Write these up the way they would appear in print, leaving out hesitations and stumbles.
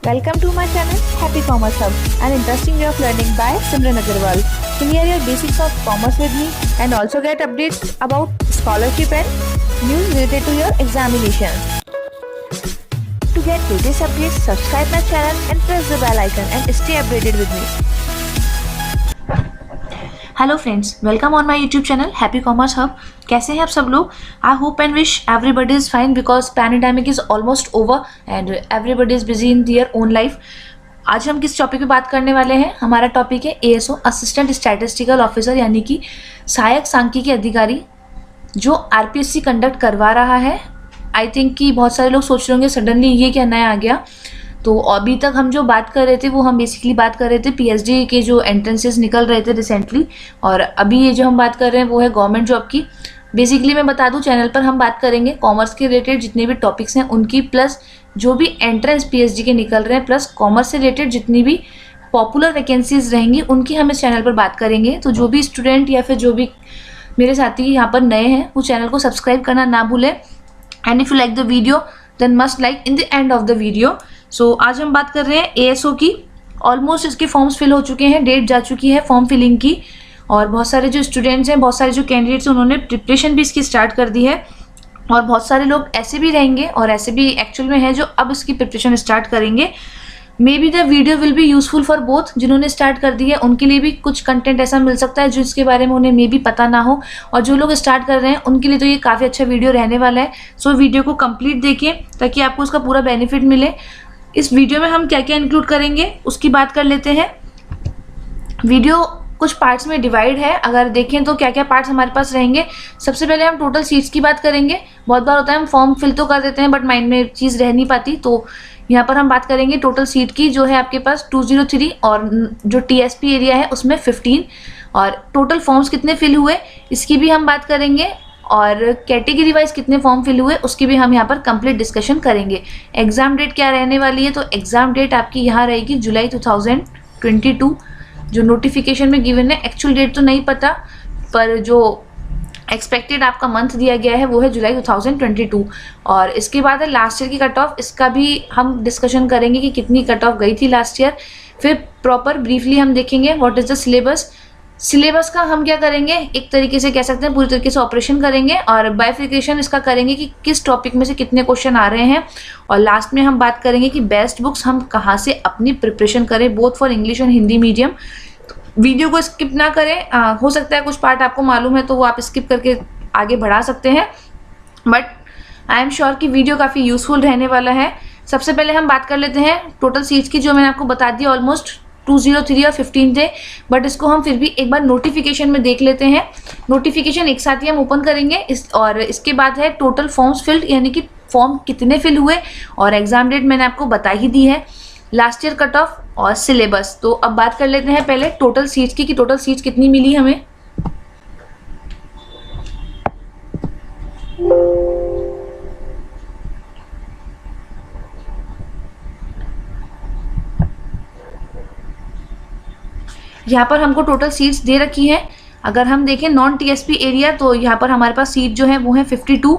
Welcome to my channel Happy Commerce Hub, an interesting way of learning by Simran Agarwal. Clear your basics of commerce with me and also get updates about scholarship and news related to your examination. To get latest updates, subscribe my channel and press the bell icon and stay updated with me. Hello friends, welcome on my YouTube channel happy commerce hub. कैसे हैं आप सब लोग? I hope and wish everybody is fine because pandemic is almost over and everybody is busy in their own life. आज हम किस topic पे बात करने वाले हैं? हमारा टॉपिक है एएसओ, असिस्टेंट स्टैटिस्टिकल ऑफिसर, यानी कि सहायक सांख्यिकी अधिकारी, जो आरपीएससी कंडक्ट करवा रहा है। आई थिंक कि बहुत सारे लोग सोच रहे होंगे सडनली ये क्या नया आ गया। तो अभी तक हम जो बात कर रहे थे वो हम बेसिकली बात कर रहे थे पीएचडी के जो एंट्रेंसेस निकल रहे थे रिसेंटली, और अभी ये जो हम बात कर रहे हैं वो है गवर्नमेंट जॉब की। बेसिकली मैं बता दूं, चैनल पर हम बात करेंगे कॉमर्स के रिलेटेड जितने भी टॉपिक्स हैं उनकी, प्लस जो भी एंट्रेंस पीएचडी के निकल रहे हैं, प्लस कॉमर्स से रिलेटेड जितनी भी पॉपुलर वैकेंसीज रहेंगी उनकी हम इस चैनल पर बात करेंगे। तो जो भी स्टूडेंट या फिर जो भी मेरे साथी यहाँ पर नए हैं वो चैनल को सब्सक्राइब करना ना भूलें। And if you like the video then must like in the end of the video. So आज हम बात कर रहे हैं एएसओ की। ऑलमोस्ट इसके फॉर्म्स फिल हो चुके हैं, डेट जा चुकी है फॉर्म फिलिंग की, और बहुत सारे जो स्टूडेंट्स हैं, बहुत सारे जो कैंडिडेट्स हैं, उन्होंने प्रिपरेशन भी इसकी स्टार्ट कर दी है। और बहुत सारे लोग ऐसे भी रहेंगे और ऐसे भी एक्चुअल में हैं जो अब इसकी प्रिपरेशन स्टार्ट करेंगे। May be the video will be useful for both. जिन्होंने स्टार्ट कर दी है उनके लिए भी कुछ कंटेंट ऐसा मिल सकता है जो इसके बारे में उन्हें मे बी पता ना हो, और जो लोग स्टार्ट कर रहे हैं उनके लिए तो ये काफ़ी अच्छा वीडियो रहने वाला है। सो वीडियो को कंप्लीट देखिए ताकि आपको उसका पूरा बेनिफिट मिले। इस वीडियो में हम क्या क्या इंक्लूड करेंगे उसकी बात कर लेते हैं। वीडियो कुछ पार्ट्स में डिवाइड है, अगर देखें तो क्या क्या पार्ट्स हमारे पास रहेंगे। सबसे पहले हम टोटल सीट्स की बात करेंगे। बहुत बार होता है हम फॉर्म फिल तो कर देते हैं बट माइंड में चीज़ रह नहीं पाती, तो यहाँ पर हम बात करेंगे टोटल सीट की, जो है आपके पास 203, और जो टीएसपी एरिया है उसमें 15, और टोटल फॉर्म्स कितने फिल हुए इसकी भी हम बात करेंगे, और कैटेगरी वाइज कितने फॉर्म फिल हुए उसकी भी हम यहाँ पर कंप्लीट डिस्कशन करेंगे। एग्ज़ाम डेट क्या रहने वाली है? तो एग्ज़ाम डेट आपकी यहाँ रहेगी जुलाई 2022, जो नोटिफिकेशन में गिवन है। एक्चुअल डेट तो नहीं पता, पर जो एक्सपेक्टेड आपका मंथ दिया गया है वो है जुलाई 2022। और इसके बाद है लास्ट ईयर की कट ऑफ, इसका भी हम डिस्कशन करेंगे कि कितनी कट ऑफ गई थी लास्ट ईयर। फिर प्रॉपर ब्रीफली हम देखेंगे what is the syllabus. Syllabus का हम क्या करेंगे, एक तरीके से कह सकते हैं पूरी तरीके से ऑपरेशन करेंगे, और बाइफिकेशन इसका करेंगे कि किस टॉपिक में से कितने क्वेश्चन आ रहे हैं। और लास्ट में हम बात करेंगे कि बेस्ट बुक्स हम कहाँ से अपनी प्रिपरेशन करें, बोथ फॉर इंग्लिश और हिंदी मीडियम। वीडियो को स्किप ना करें। हो सकता है कुछ पार्ट आपको मालूम है तो वो आप स्किप करके आगे बढ़ा सकते हैं, बट आई एम श्योर कि वीडियो काफ़ी यूजफुल रहने वाला है। सबसे पहले हम बात कर लेते हैं टोटल सीट्स की, जो मैंने आपको बता दी ऑलमोस्ट 203 और 15 थे, बट इसको हम फिर भी एक बार नोटिफिकेशन में देख लेते हैं। नोटिफिकेशन एक साथ ही हम ओपन करेंगे और इसके बाद है टोटल फॉर्म्स फिल्ड, यानी कि फॉर्म कितने फिल हुए, और एग्जाम डेट मैंने आपको बता ही दी है, लास्ट ईयर कट ऑफ और सिलेबस। तो अब बात कर लेते हैं पहले टोटल सीट्स की कि टोटल सीट्स कितनी मिली हमें। यहाँ पर हमको टोटल सीट्स दे रखी हैं। अगर हम देखें नॉन टीएसपी एरिया, तो यहाँ पर हमारे पास सीट जो है वो है 52,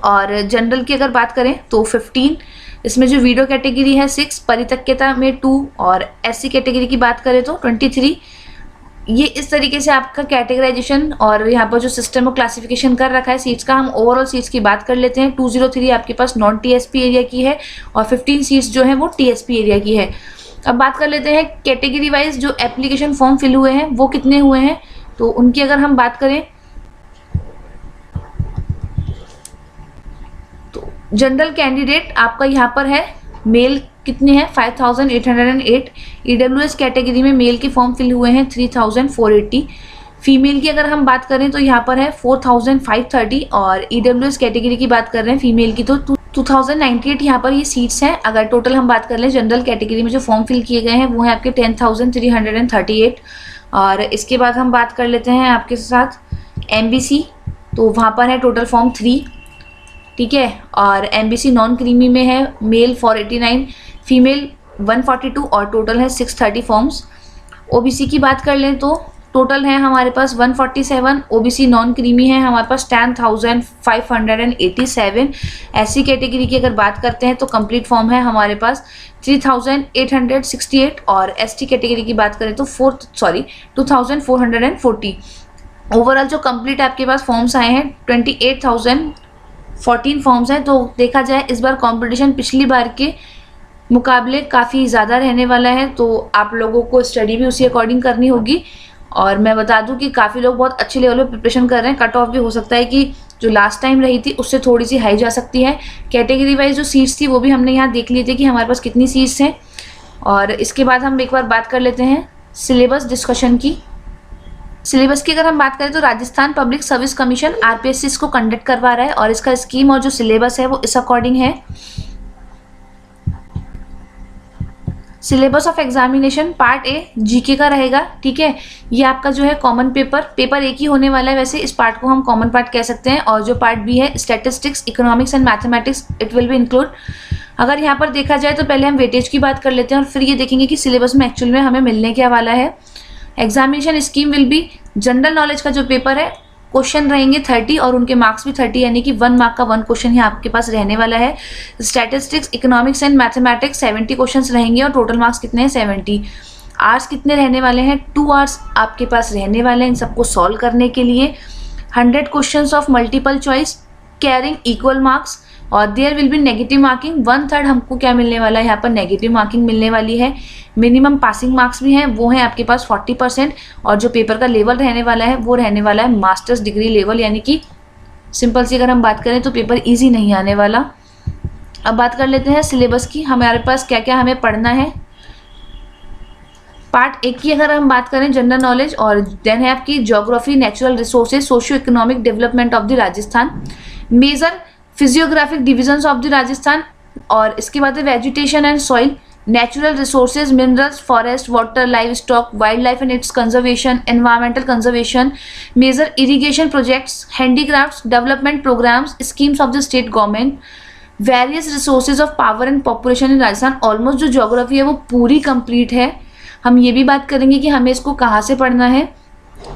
और जनरल की अगर बात करें तो 15, इसमें जो वीडियो कैटेगरी है 6, परितज्ञता में 2, और एससी कैटेगरी की बात करें तो 23। ये इस तरीके से आपका कैटेगराइजेशन और यहाँ पर जो सिस्टम और क्लासिफिकेशन कर रखा है सीट्स का। हम ओवरऑल सीट्स की बात कर लेते हैं। 203 आपके पास नॉन टीएसपी एरिया की है, और 15 सीट्स जो है वो टीएसपी एरिया की है। अब बात कर लेते हैं कैटेगरी वाइज जो एप्लीकेशन फॉर्म फिल हुए हैं वो कितने हुए हैं, तो उनकी अगर हम बात करें तो जनरल कैंडिडेट आपका यहाँ पर है, मेल कितने हैं 5808। ईडब्ल्यूएस कैटेगरी में मेल के फॉर्म फिल हुए हैं 3480। फीमेल की अगर हम बात करें तो यहाँ पर है 4530, और ईडब्ल्यूएस कैटेगरी की बात कर रहे हैं फीमेल की तो 2098 यहाँ पर ये सीट्स हैं। अगर टोटल हम बात कर लें जनरल कैटेगरी में जो फॉर्म फिल किए गए हैं वो हैं आपके 10,338। और इसके बाद हम बात कर लेते हैं आपके साथ एमबीसी, तो वहाँ पर है टोटल फॉर्म 3, ठीक है। और एमबीसी नॉन क्रीमी में है मेल 489, फीमेल 142, और टोटल है 630 फॉर्म्स। ओबीसी की बात कर लें तो टोटल है हमारे पास 147, ओबीसी नॉन क्रीमी है हमारे पास 10,587। एससी कैटेगरी की अगर बात करते हैं तो कंप्लीट फॉर्म है हमारे पास 3,868 और एसटी कैटेगरी की बात करें तो 2,440। ओवरऑल जो कंप्लीट आपके पास फॉर्म्स आए हैं 28,014 फॉर्म्स हैं। तो देखा जाए इस बार कंपटीशन पिछली बार के मुकाबले काफ़ी ज़्यादा रहने वाला है, तो आप लोगों को स्टडी भी उसी अकॉर्डिंग करनी होगी। और मैं बता दूं कि काफ़ी लोग बहुत अच्छे लेवल पे प्रिपरेशन कर रहे हैं। कट ऑफ भी हो सकता है कि जो लास्ट टाइम रही थी उससे थोड़ी सी हाई जा सकती है। कैटेगरी वाइज जो सीट्स थी वो भी हमने यहाँ देख ली थी कि हमारे पास कितनी सीट्स हैं। और इसके बाद हम एक बार बात कर लेते हैं सिलेबस डिस्कशन की। सिलेबस की अगर हम बात करें तो Rajasthan public service commission RPSC इसको कंडक्ट करवा रहा है और इसका स्कीम और जो सिलेबस है वो इस अकॉर्डिंग है। Syllabus of examination part A GK का रहेगा, ठीक है। ये आपका जो है कॉमन पेपर एक ही होने वाला है, वैसे इस पार्ट को हम कॉमन पार्ट कह सकते हैं। और जो पार्ट बी है statistics, economics and mathematics, it will be include. अगर यहाँ पर देखा जाए तो पहले हम वेटेज की बात कर लेते हैं और फिर ये देखेंगे कि सिलेबस में एक्चुअल में हमें मिलने क्या वाला है। Examination scheme will be general knowledge का जो पेपर है क्वेश्चन रहेंगे 30 और उनके मार्क्स भी 30, यानी कि 1 मार्क का 1 क्वेश्चन ही आपके पास रहने वाला है। Statistics, economics and mathematics 70 questions रहेंगे और टोटल मार्क्स कितने हैं 70। आवर्स कितने रहने वाले हैं 2 आवर्स आपके पास रहने वाले हैं इन सबको सॉल्व करने के लिए। 100 questions of multiple choice carrying equal marks और there will be negative marking. 1/3 हमको क्या मिलने वाला है यहाँ पर नेगेटिव मार्किंग मिलने वाली है। मिनिमम पासिंग मार्क्स भी हैं, वो है आपके पास 40% और जो पेपर का लेवल रहने वाला है वो रहने वाला है मास्टर्स डिग्री लेवल, यानी कि सिंपल सी अगर हम बात करें तो पेपर ईजी नहीं आने वाला। अब बात कर लेते हैं सिलेबस की, हमारे पास क्या क्या हमें पढ़ना है। पार्ट एक की अगर हम बात करें जनरल नॉलेज और देन है आपकी geography, natural resources, socio economic development of the Rajasthan, major physiographic divisions of the Rajasthan और इसके बाद है vegetation and soil, natural resources, minerals, forest, water, livestock, wildlife and its conservation, environmental conservation, major irrigation projects, handicrafts, development programmes, schemes of the state government, various resources of power and population in Rajasthan. Almost जो geography है वो पूरी complete है। हम ये भी बात करेंगे कि हमें इसको कहाँ से पढ़ना है,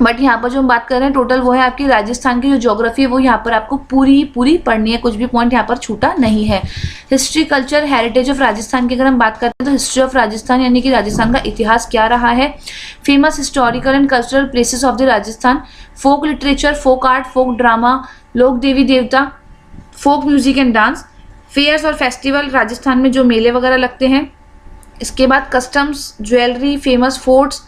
बट यहाँ पर जो हम बात कर रहे हैं टोटल वो है आपकी राजस्थान की जो ज्योग्राफी है वो यहाँ पर आपको पूरी पढ़नी है, कुछ भी पॉइंट यहाँ पर छूटा नहीं है। History, culture, heritage of Rajasthan की अगर हम बात करते हैं तो हिस्ट्री ऑफ राजस्थान यानी कि राजस्थान का इतिहास क्या रहा है, famous historical and cultural places of the Rajasthan, folk literature, folk art, folk drama, लोक देवी देवता, folk music and dance, fairs और फेस्टिवल, राजस्थान में जो मेले वगैरह लगते हैं। इसके बाद customs, jewellery, famous forts,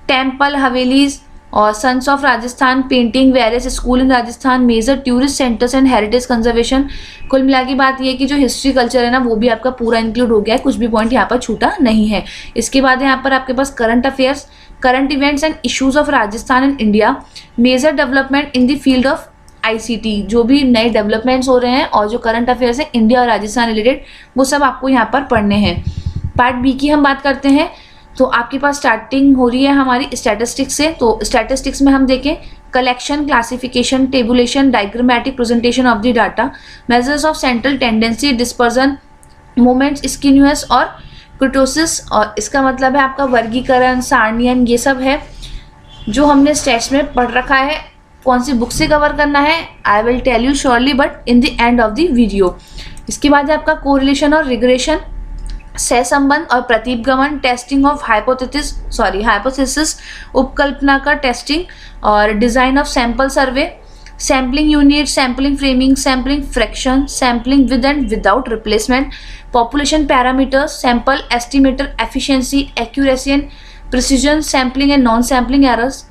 temple, havelis और sons of Rajasthan, painting, various school in Rajasthan, major tourist centres and heritage conservation. कुल मिला की बात यह है कि जो हिस्ट्री कल्चर है ना वो भी आपका पूरा इंक्लूड हो गया है, कुछ भी पॉइंट यहाँ पर छूटा नहीं है। इसके बाद यहाँ पर आपके पास current affairs, current events and issues of Rajasthan and India, major development in the field of ICT, जो भी नए डेवलपमेंट्स हो रहे हैं और जो करंट अफेयर्स है इंडिया और राजस्थान रिलेटेड वो सब आपको यहाँ पर पढ़ने हैं। पार्ट बी की हम बात करते हैं तो आपके पास स्टार्टिंग हो रही है हमारी स्टैटिस्टिक्स से। तो स्टैटिस्टिक्स में हम देखें collection, classification, tabulation, diagrammatic presentation of the data, measures of central tendency, dispersion, moments, skewness और क्रिटोसिस। और इसका मतलब है आपका वर्गीकरण, सारणियन, ये सब है जो हमने स्टैट्स में पढ़ रखा है। कौन सी बुक से कवर करना है I will tell you surely but in the end of the video. इसके बाद है आपका कोरिलेशन और रिग्रेशन, सहसंबंध और प्रतीपगमन, टेस्टिंग ऑफ हाइपोथेसिस, उपकल्पना का टेस्टिंग और design of sample survey, sampling unit, sampling framing, sampling fraction, sampling with and without replacement, population parameters, sample estimator, efficiency, accuracy and precision, sampling and non sampling errors,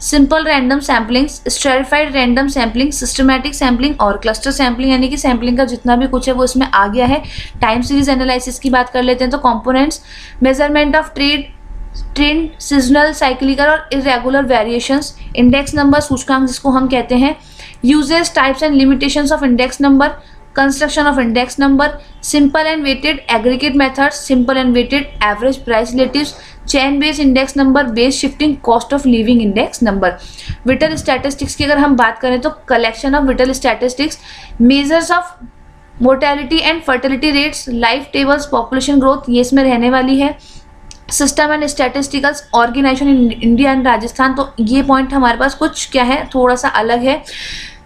simple random sampling, stratified random sampling, systematic sampling और cluster sampling, यानी कि sampling का जितना भी कुछ है वो इसमें आ गया है। टाइम सीरीज एनालिसिस की बात कर लेते हैं तो components, measurement of trend, seasonal, cyclical और इरेगुलर वेरिएशंस, इंडेक्स नंबर, सूचकांक जिसको हम कहते हैं, uses, types and limitations of index number, construction of index number, simple and weighted aggregate methods, simple and weighted average price relatives, chain based index number, base shifting, cost of living index number. Vital statistics की अगर हम बात करें तो collection of vital statistics, measures of mortality and fertility rates, life tables, population growth, ये इसमें रहने वाली है। System and statisticals organisation in India and Rajasthan, तो ये पॉइंट हमारे पास कुछ क्या है, थोड़ा सा अलग है।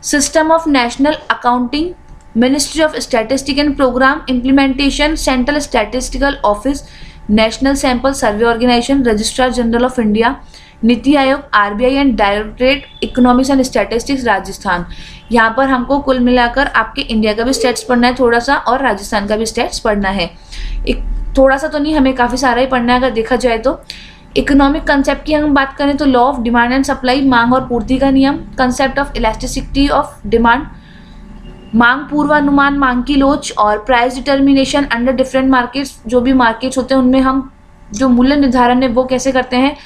System of national accounting, ministry of statistic and programme implementation, central statistical office, national sample survey organisation, registrar general of India, Niti Aayog, RBI and directorate economics and statistics Rajasthan. यहाँ पर हमको कुल मिलाकर आपके इंडिया का भी स्टैट्स पढ़ना है थोड़ा सा, और राजस्थान का भी स्टैट्स पढ़ना है। एक थोड़ा सा तो नहीं, हमें काफ़ी सारा ही पढ़ना है अगर देखा जाए तो। इकोनॉमिक कंसेप्ट की हम बात करें तो law of demand and supply, मांग और पूर्ति का नियम, concept of elasticity of demand, मांग पूर्वानुमान, मांग की लोच, और price determination under different markets, जो भी मार्केट्स होते हैं उनमें हम जो मूल्य निर्धारण है वो कैसे करते हैं,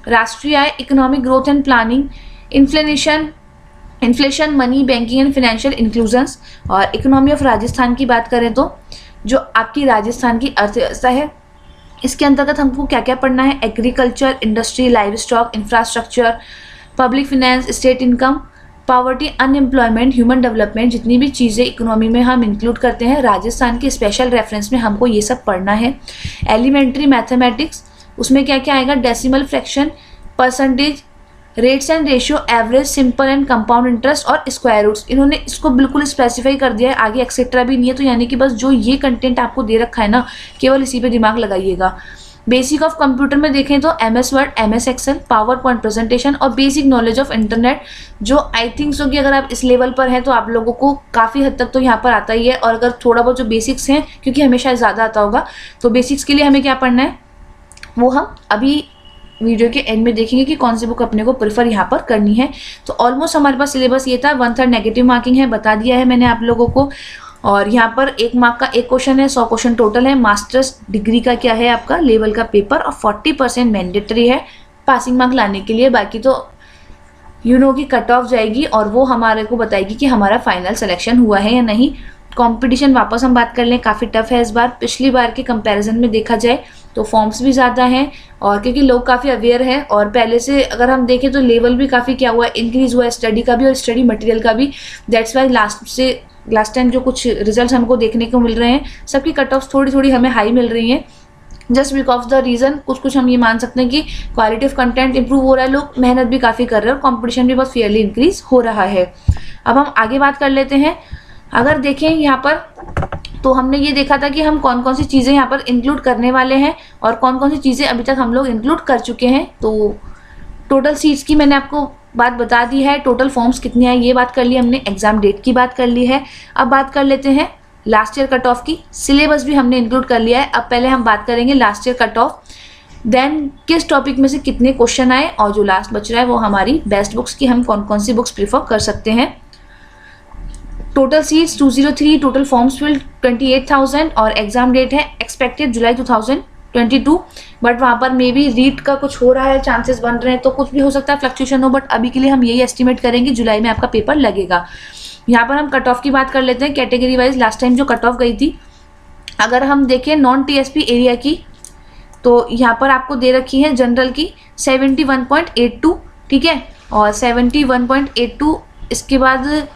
राष्ट्रीय आय, economic growth and planning, inflation, money, banking and financial inclusions. और इकोनॉमी ऑफ राजस्थान की बात करें तो जो आपकी राजस्थान की अर्थव्यवस्था है, इसके अंतर्गत हमको क्या क्या पढ़ना है, agriculture, industry, live stock, infrastructure, public finance, state income, poverty, unemployment, human development, जितनी भी चीज़ें इकोनॉमी में हम इंक्लूड करते हैं राजस्थान के स्पेशल रेफरेंस में हमको ये सब पढ़ना है। एलिमेंट्री मैथमेटिक्स, उसमें क्या क्या आएगा, decimal fraction, percentage, rates and ratio, average, simple and compound interest और स्क्वायर रूट्स। इन्होंने इसको बिल्कुल स्पेसिफाई कर दिया है, आगे एक्सेट्रा भी नहीं है, तो यानी कि बस जो ये कंटेंट आपको दे रखा है ना, केवल इसी पे दिमाग लगाइएगा। बेसिक ऑफ कंप्यूटर में देखें तो MS Word, MS Excel, PowerPoint presentation और बेसिक नॉलेज ऑफ इंटरनेट, जो आई थिंक सो कि अगर आप इस लेवल पर हैं तो आप लोगों को काफ़ी हद तक तो यहाँ पर आता ही है। और अगर थोड़ा बहुत जो बेसिक्स हैं, क्योंकि हमेशा ज़्यादा आता होगा, तो बेसिक्स के लिए हमें क्या पढ़ना है वो हम अभी वीडियो के एंड में देखेंगे कि कौन सी बुक अपने को प्रेफर यहाँ पर करनी है। तो ऑलमोस्ट हमारे पास सिलेबस ये था, 1/3 नेगेटिव मार्किंग है, बता दिया है मैंने आप लोगों को। और यहाँ पर 1 मार्क का 1 क्वेश्चन है, 100 क्वेश्चन टोटल है। मास्टर्स डिग्री का क्या है आपका लेवल का पेपर, और 40% मैंडेटरी है पासिंग मार्क लाने के लिए। बाकी तो की कट ऑफ जाएगी और वो हमारे को बताएगी कि हमारा फाइनल सिलेक्शन हुआ है या नहीं। कंपटीशन वापस हम बात कर लें, काफ़ी टफ है इस बार, पिछली बार के कंपैरिजन में देखा जाए तो फॉर्म्स भी ज़्यादा हैं, और क्योंकि लोग काफ़ी अवेयर हैं, और पहले से अगर हम देखें तो लेवल भी काफ़ी क्या हुआ है, इंक्रीज़ हुआ है स्टडी का भी और स्टडी मटेरियल का भी। दैट्स वाई लास्ट टाइम जो कुछ रिजल्ट्स हमको देखने को मिल रहे हैं, सबकी कट ऑफ थोड़ी थोड़ी हमें हाई मिल रही हैं, just because of the reason कुछ हम ये मान सकते हैं कि क्वालिटी ऑफ कंटेंट इंप्रूव हो रहा है, लोग मेहनत भी काफ़ी कर रहे हैं और कंपटीशन भी बहुत फेयरली इंक्रीज हो रहा है। अब हम आगे बात कर लेते हैं। अगर देखें यहाँ पर तो हमने ये देखा था कि हम कौन कौन सी चीज़ें यहाँ पर इंक्लूड करने वाले हैं और कौन कौन सी चीज़ें अभी तक हम लोग इंक्लूड कर चुके हैं। तो टोटल सीट्स की मैंने आपको बात बता दी है, टोटल फॉर्म्स कितने हैं ये बात कर ली हमने, एग्जाम डेट की बात कर ली है। अब बात कर लेते हैं लास्ट ईयर कट ऑफ की, सिलेबस भी हमने इंक्लूड कर लिया है। अब पहले हम बात करेंगे last year cut off, then किस टॉपिक में से कितने क्वेश्चन आए, और जो लास्ट बच रहा है वो हमारी बेस्ट बुक्स की हम कौन कौन सी बुक्स प्रीफर कर सकते हैं। Total seats 203, total forms field 28,000 और एग्जाम डेट है एक्सपेक्टेड जुलाई 2022। बट वहाँ पर मे बी रीट का कुछ हो रहा है, चांसेस बन रहे हैं, तो कुछ भी हो सकता है, फ्लक्चुएशन हो, बट अभी के लिए हम यही एस्टिमेट करेंगे जुलाई में आपका पेपर लगेगा। यहाँ पर हम कट ऑफ की बात कर लेते हैं कैटेगरी वाइज। लास्ट टाइम जो कट ऑफ गई थी, अगर हम देखें नॉन TSP एरिया की, तो यहाँ पर आपको दे रखी है जनरल की 71.82, ठीक है, और 71.82। इसके बाद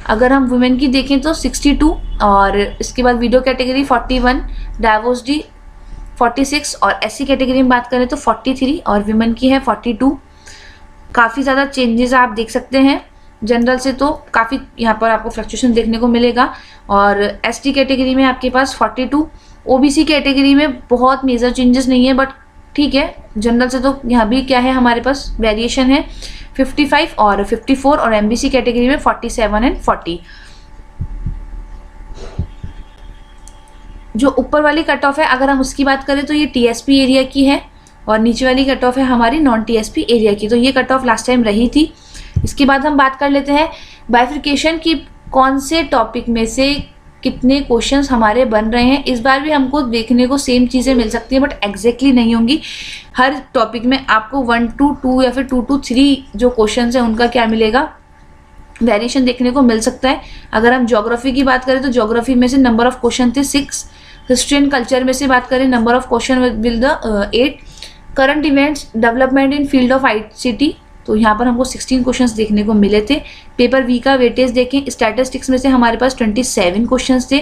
अगर हम वुमेन की देखें तो 62, और इसके बाद वीडियो कैटेगरी 41, डाइवोर्सिटी 46, और SC कैटेगरी में बात करें तो 43, और विमेन की है 42। काफ़ी ज़्यादा चेंजेस आप देख सकते हैं। जनरल से तो काफ़ी यहाँ पर आपको फ्लक्चुएशन देखने को मिलेगा, और ST कैटेगरी में आपके पास 42, OBC कैटेगरी में बहुत मेजर चेंजेस नहीं है, बट ठीक है, जनरल से तो यहाँ भी क्या है हमारे पास वेरिएशन है 55 और 54, और MBC कैटेगरी में 47 एंड 40। जो ऊपर वाली कट ऑफ है अगर हम उसकी बात करें तो ये TSP एरिया की है, और नीचे वाली कट ऑफ है हमारी नॉन TSP एरिया की। तो ये कट ऑफ लास्ट टाइम रही थी। इसके बाद हम बात कर लेते हैं बाइफिकेशन की, कौन से टॉपिक में से कितने क्वेश्चंस हमारे बन रहे हैं। इस बार भी हमको देखने को सेम चीज़ें मिल सकती हैं, बट एग्जैक्टली नहीं होंगी। हर टॉपिक में आपको 1 to 2 या फिर 2 to 3 जो क्वेश्चंस हैं उनका क्या मिलेगा, वेरिएशन देखने को मिल सकता है। अगर हम ज्योग्राफी की बात करें तो ज्योग्राफी में से नंबर ऑफ क्वेश्चन थे 6, हिस्ट्री एंड कल्चर में से बात करें number of question will the 8, current events, development in field of ICT, तो यहाँ पर हमको 16 क्वेश्चंस देखने को मिले थे। पेपर वी का वेटेज देखें, स्टैटिस्टिक्स में से हमारे पास 27 क्वेश्चंस थे।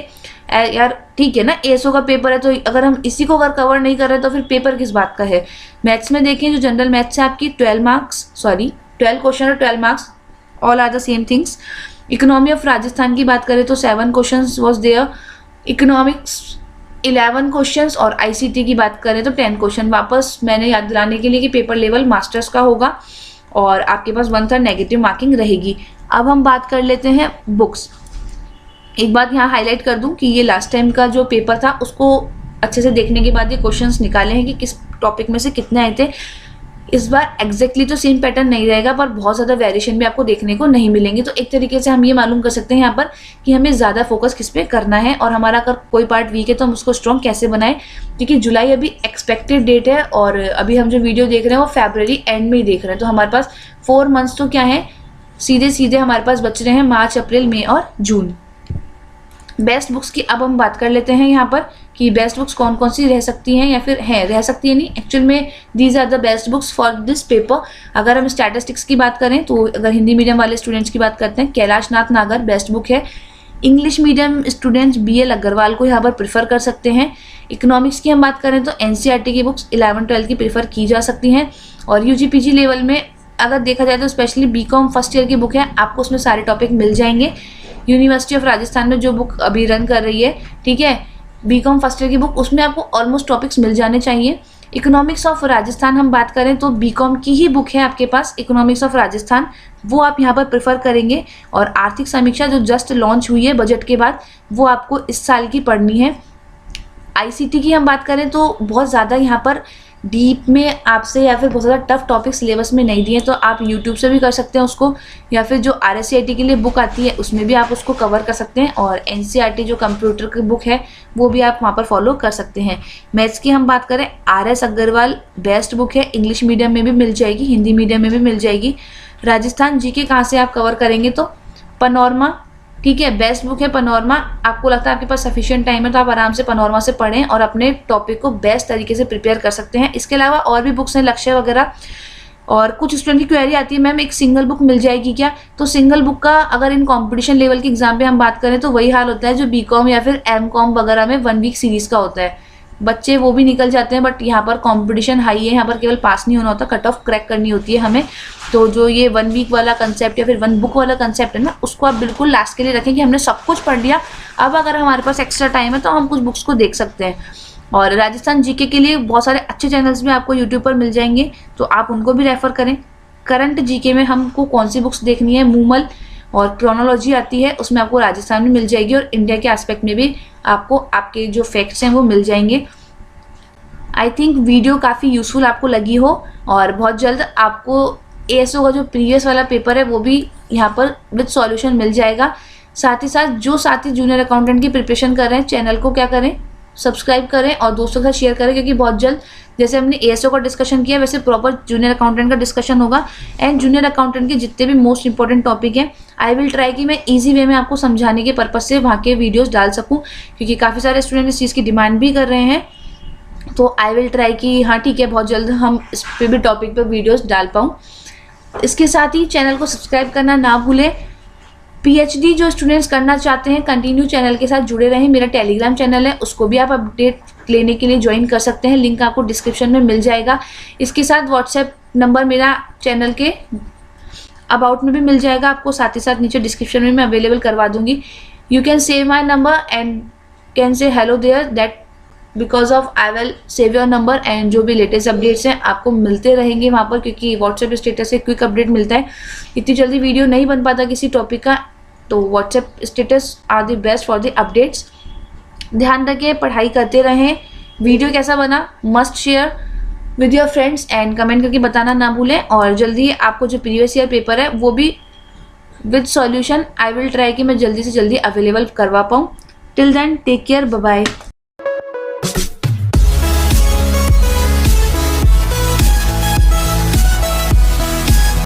यार ठीक है ना, एएसओ का पेपर है तो अगर हम इसी को अगर कवर नहीं कर रहे तो फिर पेपर किस बात का है। मैथ्स में देखें, जो जनरल मैथ्स है आपकी 12 क्वेश्चन और 12 marks, all are the same things. Economy of Rajasthan की बात करें तो 7 questions was there, economics 11 questions और आईसीटी की बात करें तो 10 क्वेश्चन। वापस मैंने याद दिलाने के लिए कि पेपर लेवल मास्टर्स का होगा और आपके पास 1/3 नेगेटिव मार्किंग रहेगी। अब हम बात कर लेते हैं बुक्स। एक बात यहाँ हाईलाइट कर दूं कि ये लास्ट टाइम का जो पेपर था उसको अच्छे से देखने के बाद ये क्वेश्चंस निकाले हैं कि किस टॉपिक में से कितने आए थे। इस बार एग्जैक्टली तो सेम पैटर्न नहीं रहेगा, पर बहुत ज़्यादा वेरिएशन भी आपको देखने को नहीं मिलेंगे। तो एक तरीके से हम ये मालूम कर सकते हैं यहाँ पर कि हमें ज़्यादा फोकस किस पे करना है और हमारा अगर कोई पार्ट वीक है तो हम उसको स्ट्रॉन्ग कैसे बनाएं, क्योंकि जुलाई अभी एक्सपेक्टेड डेट है और अभी हम जो वीडियो देख रहे हैं वो फरवरी एंड में ही देख रहे हैं। तो हमारे पास 4 मंथ्स तो क्या है, सीधे हमारे पास बच रहे हैं मार्च, अप्रैल, मई और जून। बेस्ट बुक्स की अब हम बात कर लेते हैं यहाँ पर कि बेस्ट बुक्स कौन कौन सी रह सकती हैं, या फिर हैं रह सकती है नहीं, एक्चुअल में these are the best books for this paper. अगर हम स्टैटिस्टिक्स की बात करें तो अगर हिंदी मीडियम वाले स्टूडेंट्स की बात करते हैं, कैलाश नाथ नागर बेस्ट बुक है। English medium students BL Agarwal को यहाँ पर प्रेफर कर सकते हैं। इकोनॉमिक्स की हम बात करें तो NCERT की बुक्स 11-12 की प्रेफर की जा सकती हैं। और UG PG लेवल में अगर देखा जाए तो स्पेशली BCom फर्स्ट ईयर की बुक है, आपको उसमें सारे टॉपिक मिल जाएंगे। यूनिवर्सिटी ऑफ राजस्थान में जो बुक अभी रन कर रही है, ठीक है, BCom फर्स्ट ईयर की बुक, उसमें आपको ऑलमोस्ट टॉपिक्स मिल जाने चाहिए। इकोनॉमिक्स ऑफ राजस्थान हम बात करें तो BCom की ही बुक है आपके पास, इकोनॉमिक्स ऑफ राजस्थान, वो आप यहाँ पर प्रेफर करेंगे। और आर्थिक समीक्षा जो जस्ट लॉन्च हुई है बजट के बाद, वो आपको इस साल की पढ़नी है। ICT की हम बात करें तो बहुत ज़्यादा यहाँ पर डीप में आपसे या फिर बहुत ज़्यादा टफ टॉपिक सिलेबस में नहीं दिए, तो आप यूट्यूब से भी कर सकते हैं उसको, या फिर जो RSCIT के लिए बुक आती है उसमें भी आप उसको कवर कर सकते हैं। और NCERT जो कंप्यूटर की बुक है वो भी आप वहाँ पर फॉलो कर सकते हैं। मैथ्स की हम बात करें, RS अग्रवाल बेस्ट बुक है, इंग्लिश मीडियम में भी मिल जाएगी, हिंदी मीडियम में भी मिल जाएगी। राजस्थान GK कहाँ से आप कवर करेंगे तो पनोरमा, ठीक है, बेस्ट बुक है पनोरमा। आपको लगता है आपके पास सफिशिएंट टाइम है तो आप आराम से पनोरमा से पढ़ें और अपने टॉपिक को बेस्ट तरीके से प्रिपेयर कर सकते हैं। इसके अलावा और भी बुक्स हैं, लक्ष्य वगैरह। और कुछ स्टूडेंट की क्वेरी आती है, मैम एक सिंगल बुक मिल जाएगी क्या? तो सिंगल बुक का अगर इन कंपटीशन लेवल के एग्जाम पे हम बात करें तो वही हाल होता है जो BCom या फिर MCom वगैरह में 1 वीक सीरीज का होता है। बच्चे वो भी निकल जाते हैं, बट यहाँ पर कंपटीशन हाई है, यहाँ पर केवल पास नहीं होना होता, कट ऑफ क्रैक करनी होती है हमें। तो जो ये 1 वीक वाला कंसेप्ट या फिर 1 बुक वाला कंसेप्ट है ना, उसको आप बिल्कुल लास्ट के लिए रखें कि हमने सब कुछ पढ़ लिया, अब अगर हमारे पास एक्स्ट्रा टाइम है तो हम कुछ बुक्स को देख सकते हैं। और राजस्थान GK के लिए बहुत सारे अच्छे चैनल्स भी आपको यूट्यूब पर मिल जाएंगे, तो आप उनको भी रेफर करें। करंट GK में हमको कौन सी बुक्स देखनी है, मूमल और क्रोनोलॉजी आती है, उसमें आपको राजस्थान में मिल जाएगी, और इंडिया के एस्पेक्ट में भी आपको आपके जो फैक्ट्स हैं वो मिल जाएंगे। आई थिंक वीडियो काफ़ी यूज़फुल आपको लगी हो, और बहुत जल्द आपको ASO का जो प्रीवियस वाला पेपर है वो भी यहाँ पर विद सॉल्यूशन मिल जाएगा। साथ ही साथ जो साथी जूनियर अकाउंटेंट की प्रिपरेशन कर रहे हैं, चैनल को क्या करें, सब्सक्राइब करें और दोस्तों के साथ शेयर करें, क्योंकि बहुत जल्द जैसे हमने ASO का डिस्कशन किया वैसे प्रॉपर जूनियर अकाउंटेंट का डिस्कशन होगा। एंड जूनियर अकाउंटेंट के जितने भी मोस्ट इंपॉर्टेंट टॉपिक हैं, आई विल ट्राई कि मैं ईजी वे में आपको समझाने के पर्पज़ से वहाँ के वीडियोज़ डाल सकूँ, क्योंकि काफ़ी सारे स्टूडेंट इस चीज़ की डिमांड भी कर रहे हैं। तो आई विल ट्राई कि हाँ ठीक है, बहुत जल्द हम इस पे भी टॉपिक पे वीडियोस डाल पाऊँ। इसके साथ ही चैनल को सब्सक्राइब करना ना भूलें। PhD जो स्टूडेंट्स करना चाहते हैं, कंटिन्यू चैनल के साथ जुड़े रहें। मेरा टेलीग्राम चैनल है, उसको भी आप अपडेट लेने के लिए ज्वाइन कर सकते हैं, लिंक आपको डिस्क्रिप्शन में मिल जाएगा। इसके साथ व्हाट्सएप नंबर मेरा चैनल के अबाउट में भी मिल जाएगा आपको, साथ ही साथ नीचे डिस्क्रिप्शन में मैं अवेलेबल करवा दूंगी। You can save my number and can say hello there, that because of I will save your number. And जो भी लेटेस्ट अपडेट्स हैं आपको मिलते रहेंगे वहाँ पर, क्योंकि व्हाट्सएप स्टेटस से क्विक अपडेट मिलता है। इतनी जल्दी वीडियो नहीं बन पाता किसी टॉपिक का, तो WhatsApp status are the best for the updates. ध्यान रखें, पढ़ाई करते रहें। वीडियो कैसा बना must share with your friends and comment करके बताना ना भूलें। और जल्दी आपको जो प्रीवियस ईयर पेपर है वो भी with solution I will try कि मैं जल्दी से जल्दी अवेलेबल करवा पाऊँ। Till then take care, bye bye.